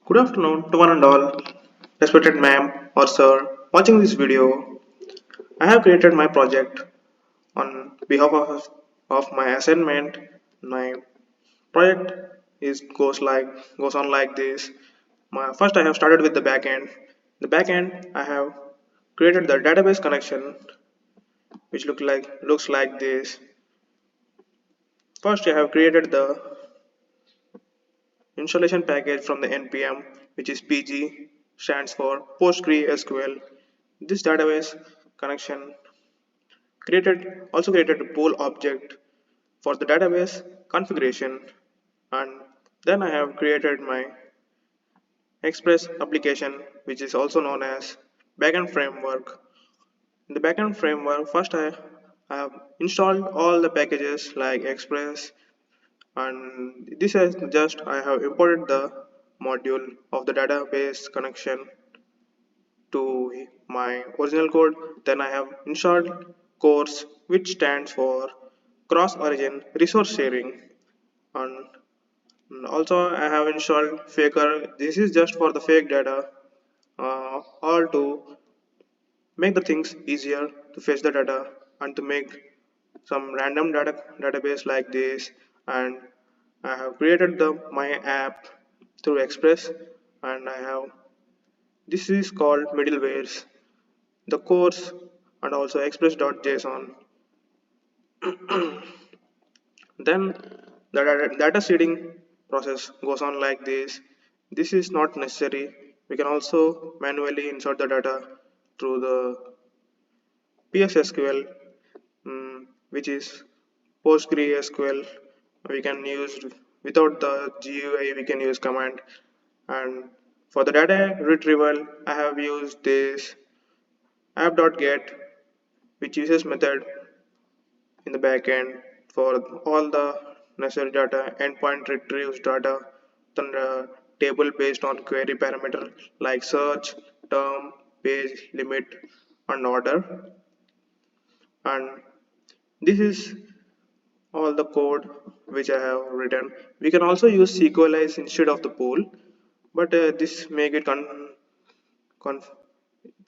Good afternoon to one and all, respected ma'am or sir watching this video. I have created my project on behalf of my assignment. My project is goes on like this. First I have started with the backend. The backend I have created the database connection which looks like this. First I have created the installation package from the npm, which is PG, stands for PostgreSQL. This database connection created a pool object for the database configuration, and then I have created my Express application, which is also known as backend framework. In the backend framework, first I have installed all the packages like Express, and this is just I have imported the module of the database connection to my original code. Then I have installed course, which stands for cross origin resource sharing, and also I have installed faker. This is just for the fake data, all to make the things easier to fetch the data and to make some random database like this. And I have created the my app through Express, and I have this is called middlewares, the course, and also express.json. Then the data seeding process goes on like this. This is not necessary. We can also manually insert the data through the PSSQL, which is PostgreSQL. We can use without the GUI. We can use command. And for the data retrieval, I have used this app.get, which uses method in the backend for all the necessary data. Endpoint retrieves data then the table based on query parameter like search, term, page, limit, and order. And this is all the code which I have written. We can also use SQLize instead of the pool, but conf-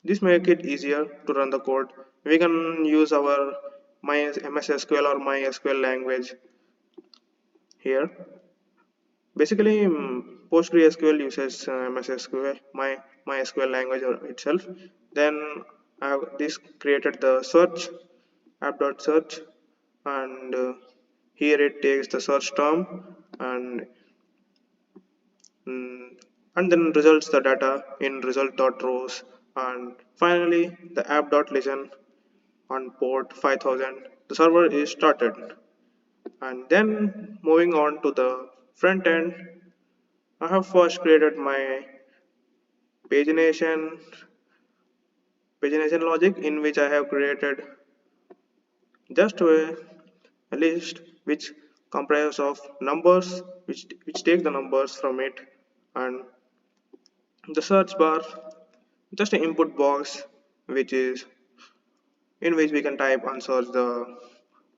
this make it easier to run the code. We can use our my MS SQL or MySQL language here. Basically, PostgreSQL uses MS SQL, MySQL language itself. Then I have this created the search app.search, and here it takes the search term, and mm, and then results the data in result.rows, and finally the app.listen on port 5000. The server is started. And then moving on to the front end, I have first created my pagination pagination logic, in which I have created just a list which comprises of numbers, which take the numbers from it, and the search bar, just an input box which is in which we can type and search the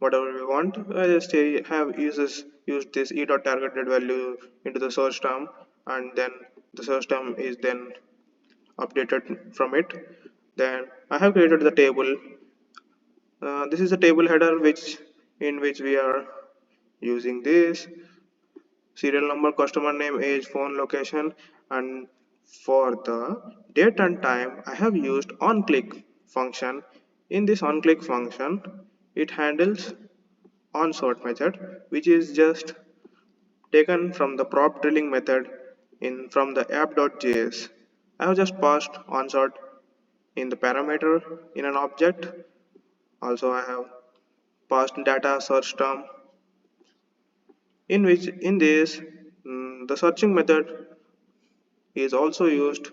whatever we want. I just have used this e.targeted value into the search term, and then the search term is then updated from it. Then I have created the table. This is a table header in which we are using this serial number, customer name, age, phone, location, and for the date and time I have used onClick function. In this onClick function, it handles onSort method, which is just taken from the prop drilling method in from the app.js. I have just passed onSort in the parameter in an object. Also I have passed data search term, in which in this the searching method is also used,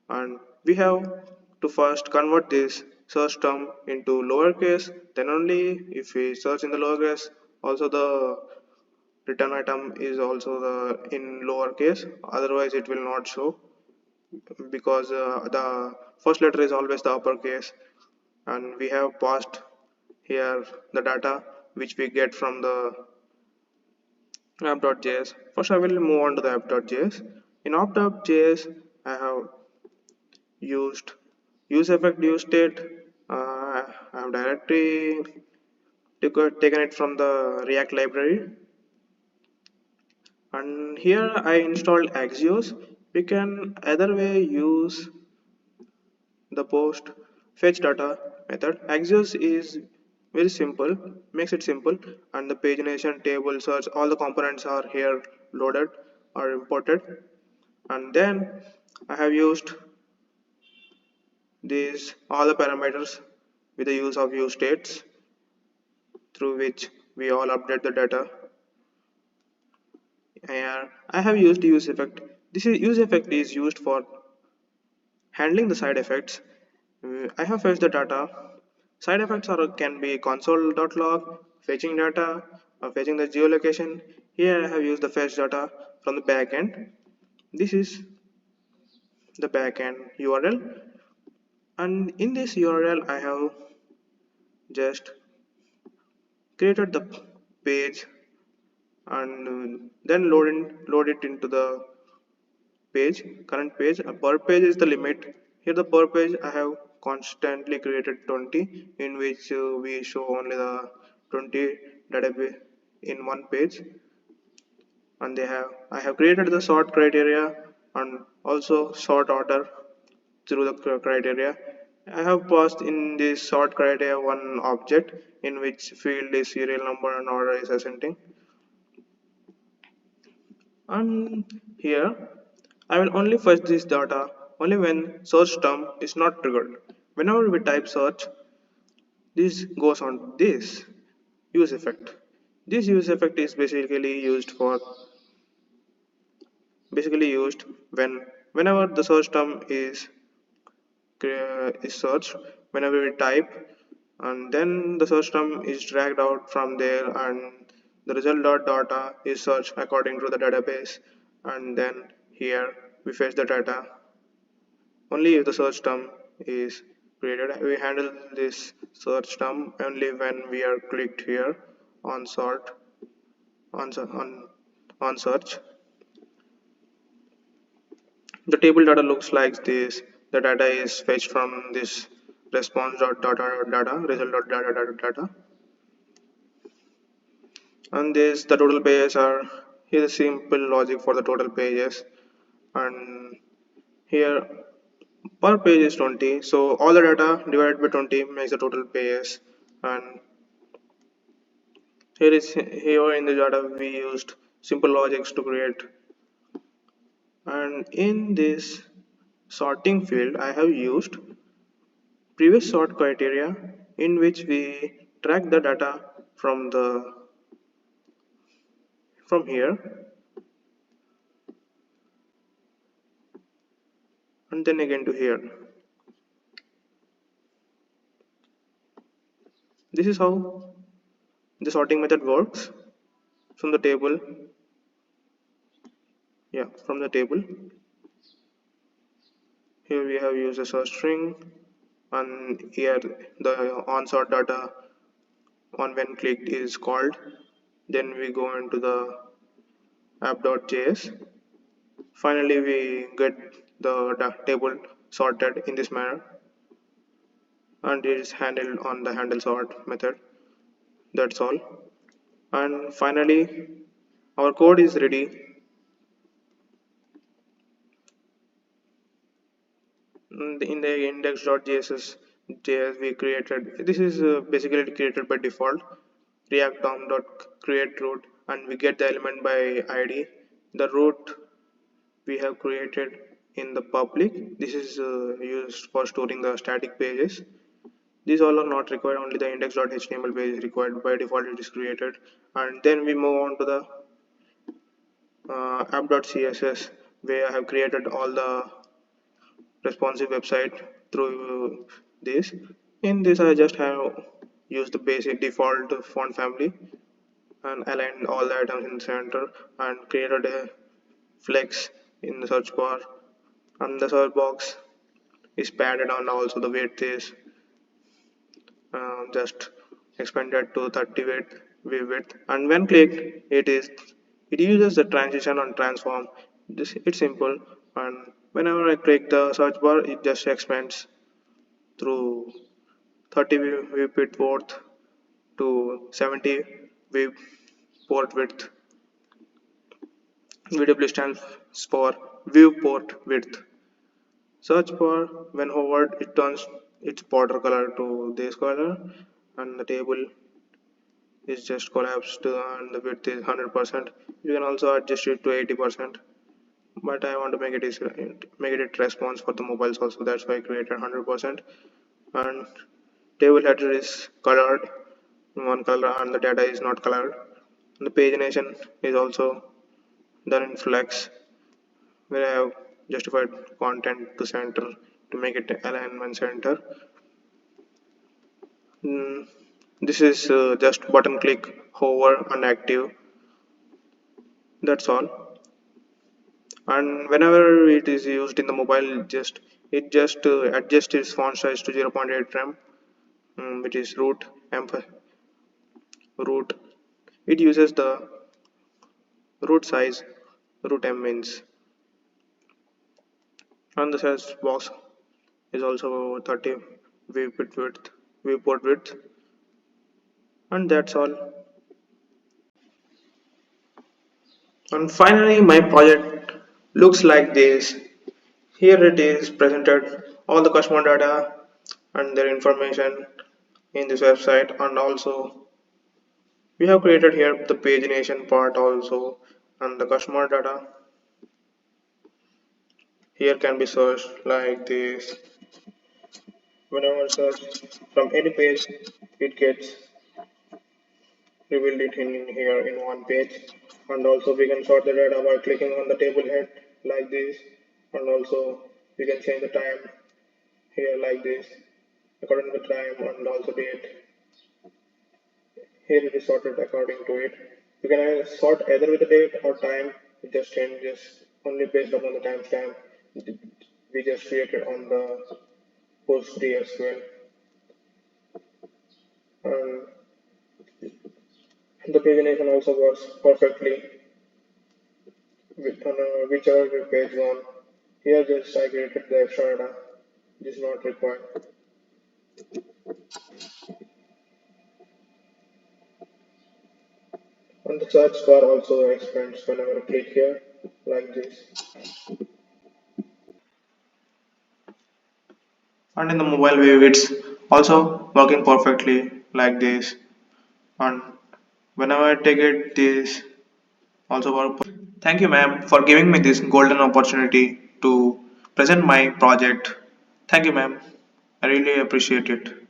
and we have to first convert this search term into lowercase. Then only if we search in the lowercase, also the return item is also the in lowercase, otherwise it will not show, because the first letter is always the uppercase. And we have passed here the data which we get from the app.js. First I will move on to the app.js. In opt.js, I have used use effect use state. I have directly taken it from the React library, and here I installed Axios. We can either way use the post fetch data method. Axios is very simple, makes it simple, and the pagination, table search, all the components are here loaded or imported. And then I have used these all the parameters with the use of use states through which we all update the data. And I have used use effect. This is use effect is used for handling the side effects. I have fetched the data. Side effects are can be console.log, fetching data, or fetching the geolocation. Here I have used the fetch data from the backend. This is the backend URL, and in this URL I have just created the page and then load it into the page current page. A per page is the limit. Here the per page I have constantly created 20, in which we show only the 20 database in one page. And I have created the sort criteria and also sort order through the criteria. I have passed in this sort criteria one object in which field is serial number and order is ascending. And here I will only fetch this data only when search term is not triggered. Whenever we type search, this goes on this use effect. This use effect is basically used whenever the search term is searched, whenever we type, and then the search term is dragged out from there, and the result dot data is searched according to the database, and then here we fetch the data only if the search term is created. We handle this search term only when we are clicked here on sort on search. The table data looks like this. The data is fetched from this response dot data result dot data, and this the total pages are here. The simple logic for the total pages, and here per page is 20, so all the data divided by 20 makes the total pages. And here in the data we used simple logics to create. And in this sorting field I have used previous sort criteria, in which we track the data from here and then again to here. This is how the sorting method works from the table. Yeah, from the table. Here we have used a search string, and here the onsort data on when clicked is called. Then we go into the app.js. Finally, we get the table sorted in this manner, and it is handled on the handle sort method. That's all. And finally, our code is ready. In the index.js we created, this is basically created by default, react dom.create root, and we get the element by id. The root we have created in the public. This is used for storing the static pages. These all are not required, only the index.html page is required. By default it is created. And then we move on to the app.css, where I have created all the responsive website through this. In this I just have used the basic default font family and aligned all the items in the center and created a flex in the search bar, and the search box is padded, and also the width is just expanded to 30 width, and when clicked it uses the transition and transform. This it's simple, and whenever I click the search bar, it just expands through 30 viewport width to 70 viewport width. VW stands for viewport width. Search bar, when hovered, it turns its border color to this color, and the table is just collapsed and the width is 100%. You can also adjust it to 80%, but I want to make it response for the mobiles also. That's why I created 100%. And table header is colored in one color and the data is not colored. And the pagination is also done in flex, where I have justified content to center to make it alignment center. Mm, this is just button click, hover, and active. That's all. And whenever it is used in the mobile, it just adjusts its font size to 0.8 rem, which is root. It uses the root size, root m means, and the search box is also 30 viewport width, and that's all. And finally, my project looks like this. Here it is presented all the customer data and their information in this website, and also we have created here the pagination part also, and the customer data here can be searched like this. Whenever search from any page, it gets revealed it in here in one page. And also we can sort the data by clicking on the table head like this, and also we can change the time here like this according to the time, and also date. Here it is sorted according to it. You can sort either with the date or time. It just changes only based upon the timestamp we just created on the PostgreSQL. And the pagination also works perfectly with on whichever page on. Here just I created the extra data. This is not required. And the search bar also expands whenever I click here like this. And in the mobile view it's also working perfectly like this, and whenever I take it this also work. Thank you, ma'am, for giving me this golden opportunity to present my project. Thank you, ma'am. I really appreciate it.